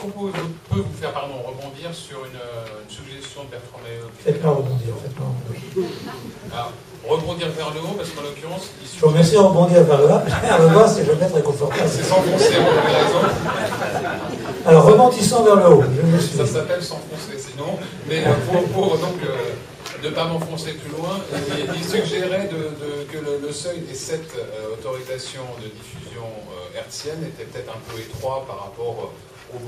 qu'on peut vous faire rebondir sur une suggestion de Bertrand Maheu? Faites-moi rebondir, Alors, rebondir vers le haut, parce qu'en l'occurrence... Je vous remercie de rebondir vers le bas, vers le bas, c'est jamais très confortable. C'est s'enfoncer, vous avez raison. Alors, rebondissons vers le haut. Ça s'appelle s'enfoncer, sinon. Mais pour donc ne pas m'enfoncer plus loin, il suggérait que le seuil des 7 autorisations de diffusion hertzienne était peut-être un peu étroit par rapport aux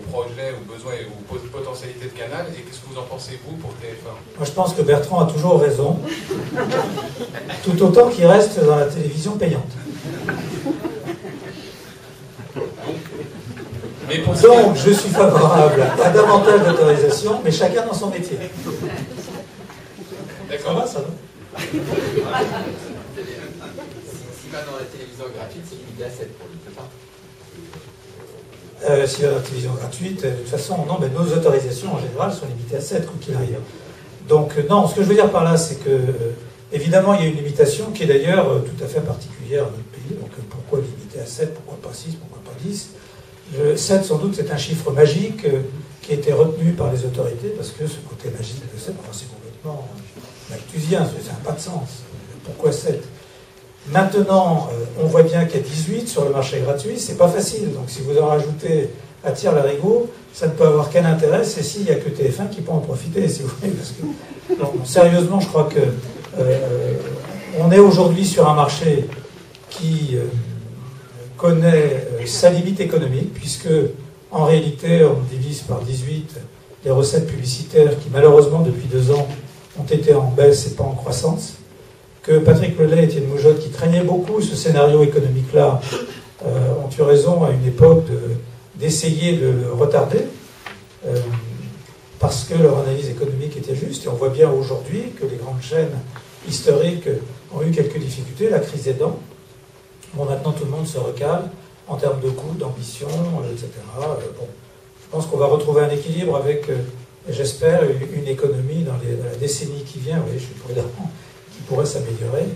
projets, aux besoins et aux potentialités de canal. Et qu'est-ce que vous en pensez, vous, pour TF1? Moi, je pense que Bertrand a toujours raison, tout autant qu'il reste dans la télévision payante. Donc, je suis favorable à davantage d'autorisation, mais chacun dans son métier. D'accord. Ça va, ça va. Si va dans la télévision gratuite, c'est limité à 7 pour lui, c'est ça? S'il y a la télévision gratuite, de toute façon, non, mais nos autorisations en général sont limitées à 7, quoi qu'il arrive. Donc, non, ce que je veux dire par là, c'est que, évidemment, il y a une limitation qui est d'ailleurs tout à fait particulière à notre pays. Donc, pourquoi limiter à 7, pourquoi pas 6, pourquoi pas 10? 7, sans doute, c'est un chiffre magique qui a été retenu par les autorités, parce que ce côté magique de 7, c'est complètement malthusien, ça n'a pas de sens. Pourquoi 7? Maintenant, on voit bien qu'il y a 18 sur le marché gratuit, c'est pas facile. Donc si vous en rajoutez à tire-larigot, ça ne peut avoir qu'un intérêt, c'est s'il n'y a que TF1 qui peut en profiter, si vous voulez. Parce que, non, sérieusement, je crois que on est aujourd'hui sur un marché qui connaît sa limite économique, puisque en réalité, on divise par 18 les recettes publicitaires qui, malheureusement, depuis 2 ans, ont été en baisse et pas en croissance. Que Patrick Lelay et Étienne Moujotte, qui craignaient beaucoup ce scénario économique-là, ont eu raison à une époque d'essayer de le retarder, parce que leur analyse économique était juste. Et on voit bien aujourd'hui que les grandes chaînes historiques ont eu quelques difficultés, la crise aidant. Bon, maintenant, tout le monde se recale en termes de coûts, d'ambition, etc. Bon, je pense qu'on va retrouver un équilibre avec, j'espère, une économie dans la décennie qui vient. Oui, je suis prudent, qui pourrait s'améliorer.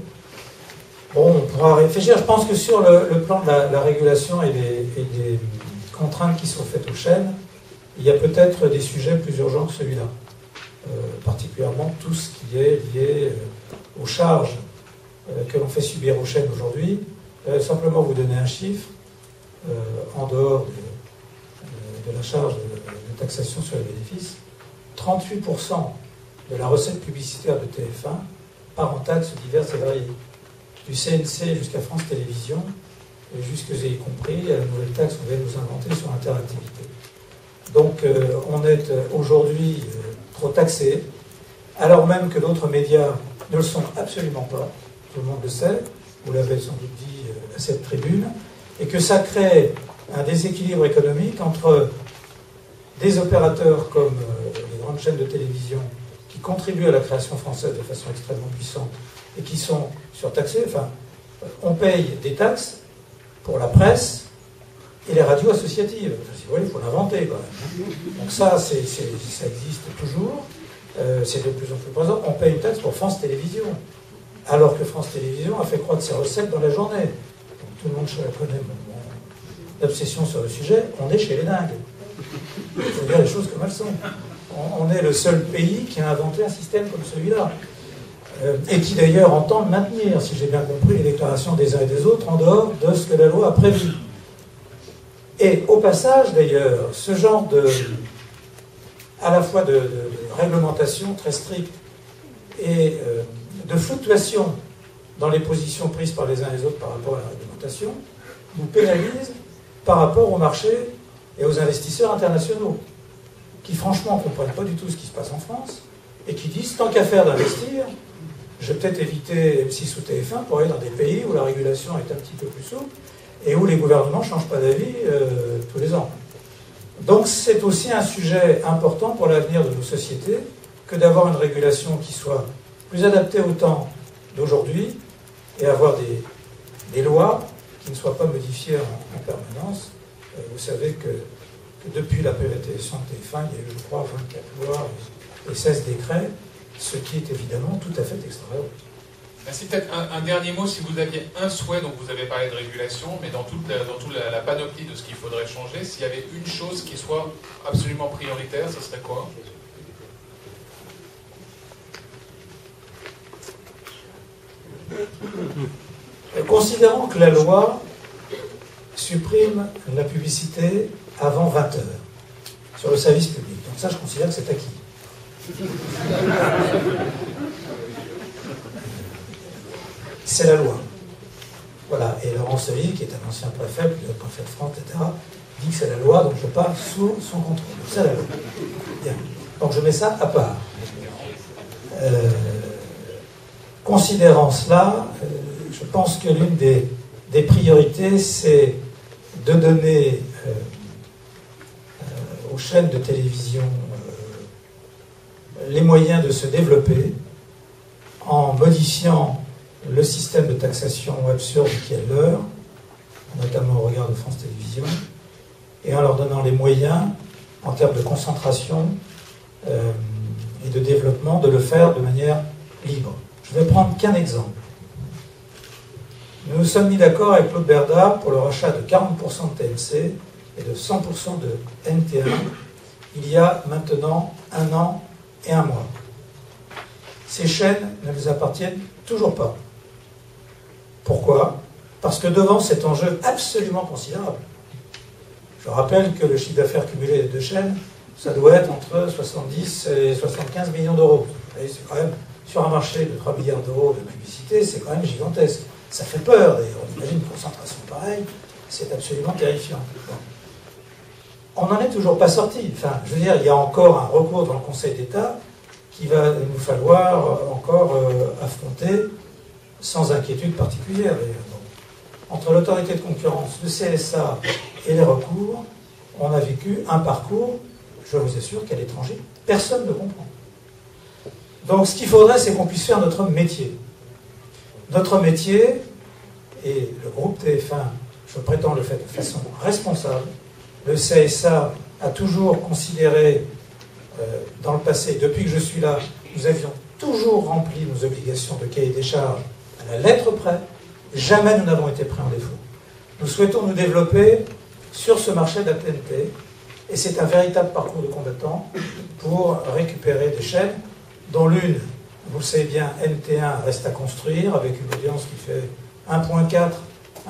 Bon, on pourra réfléchir. Je pense que sur le plan de la régulation et des contraintes qui sont faites aux chaînes, il y a peut-être des sujets plus urgents que celui-là. Particulièrement tout ce qui est lié aux charges que l'on fait subir aux chaînes aujourd'hui. Simplement vous donner un chiffre, en dehors de la charge de taxation sur les bénéfices, 38% de la recette publicitaire de TF1 part en taxes diverses et variées. Du CNC jusqu'à France Télévisions, et y compris la nouvelle taxe qu'on vient nous inventer sur l'interactivité. Donc on est aujourd'hui trop taxé, alors même que d'autres médias ne le sont absolument pas, tout le monde le sait, vous l'avez sans doute dit à cette tribune, et que ça crée un déséquilibre économique entre des opérateurs comme les grandes chaînes de télévision qui contribuent à la création française de façon extrêmement puissante et qui sont surtaxés. Enfin, on paye des taxes pour la presse et les radios associatives. Si vous voulez, il faut l'inventer quand même. Donc ça existe toujours. C'est de plus en plus présent. On paye une taxe pour France Télévisions, alors que France Télévisions a fait croître ses recettes dans la journée. Donc, tout le monde connaît mon obsession sur le sujet. On est chez les dingues. Il faut dire les choses comme elles sont. On est le seul pays qui a inventé un système comme celui-là. Et qui d'ailleurs entend le maintenir, si j'ai bien compris les déclarations des uns et des autres, en dehors de ce que la loi a prévu. Et au passage, d'ailleurs, ce genre à la fois de réglementation très stricte et de fluctuation dans les positions prises par les uns et les autres par rapport à la réglementation, nous pénalise par rapport au marché et aux investisseurs internationaux, qui franchement ne comprennent pas du tout ce qui se passe en France, et qui disent, tant qu'à faire d'investir, je vais peut-être éviter M6 ou TF1 pour aller dans des pays où la régulation est un petit peu plus souple, et où les gouvernements ne changent pas d'avis tous les ans. Donc c'est aussi un sujet important pour l'avenir de nos sociétés, que d'avoir une régulation qui soit plus adaptée au temps d'aujourd'hui, et avoir des lois qui ne soient pas modifiées en permanence. Vous savez que depuis la privatisation de TF1, il y a eu, je crois, 24 lois et 16 décrets, ce qui est évidemment tout à fait extraordinaire. Merci. Peut-être un dernier mot, si vous aviez un souhait, donc vous avez parlé de régulation, mais dans toute la panoplie de ce qu'il faudrait changer, s'il y avait une chose qui soit absolument prioritaire, ce serait quoi? Considérons que la loi supprime la publicité avant 20 heures sur le service public. Donc ça, je considère que c'est acquis. C'est la loi. Voilà. Et Laurent Seville, qui est un ancien préfet, puis le préfet de France, etc., dit que c'est la loi, donc je pars sous son contrôle. C'est la loi. Bien. Donc je mets ça à part. Considérant cela, je pense que l'une des priorités, c'est de donner aux chaînes de télévision les moyens de se développer en modifiant le système de taxation absurde qui est le leur, notamment au regard de France Télévisions, et en leur donnant les moyens, en termes de concentration et de développement, de le faire de manière libre. Je ne vais prendre qu'un exemple. Nous nous sommes mis d'accord avec Claude Berda pour le rachat de 40% de TMC et de 100% de NT1 il y a maintenant 1 an et 1 mois. Ces chaînes ne nous appartiennent toujours pas. Pourquoi? Parce que devant cet enjeu absolument considérable, je rappelle que le chiffre d'affaires cumulé des deux chaînes, ça doit être entre 70 et 75 millions d'euros. C'est quand même, sur un marché de 3 milliards d'euros de publicité, c'est quand même gigantesque. Ça fait peur, et on imagine une concentration pareille, c'est absolument terrifiant. On n'en est toujours pas sorti. Enfin, je veux dire, il y a encore un recours dans le Conseil d'État qui va nous falloir encore affronter sans inquiétude particulière. Entre l'autorité de concurrence, le CSA et les recours, on a vécu un parcours, je vous assure qu'à l'étranger, personne ne comprend. Donc ce qu'il faudrait, c'est qu'on puisse faire notre métier. Notre métier, et le groupe TF1, je prétends le fait de façon responsable. Le CSA a toujours considéré, dans le passé, depuis que je suis là, nous avions toujours rempli nos obligations de cahier des charges à la lettre près. Jamais nous n'avons été pris en défaut. Nous souhaitons nous développer sur ce marché de la TNT, et c'est un véritable parcours de combattant pour récupérer des chaînes, dont l'une, vous le savez bien, NT1 reste à construire, avec une audience qui fait 1.4,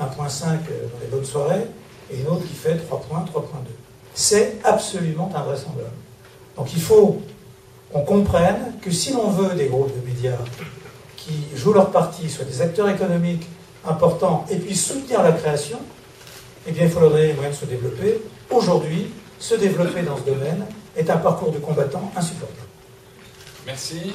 1.5 dans les bonnes soirées, et une autre qui fait 3 points, 3.2. C'est absolument invraisemblable. Donc il faut qu'on comprenne que si l'on veut des groupes de médias qui jouent leur partie, soient des acteurs économiques importants, et puis soutenir la création, eh bien il faut leur donner les moyens de se développer. Aujourd'hui, se développer dans ce domaine est un parcours de combattant insupportable. Merci.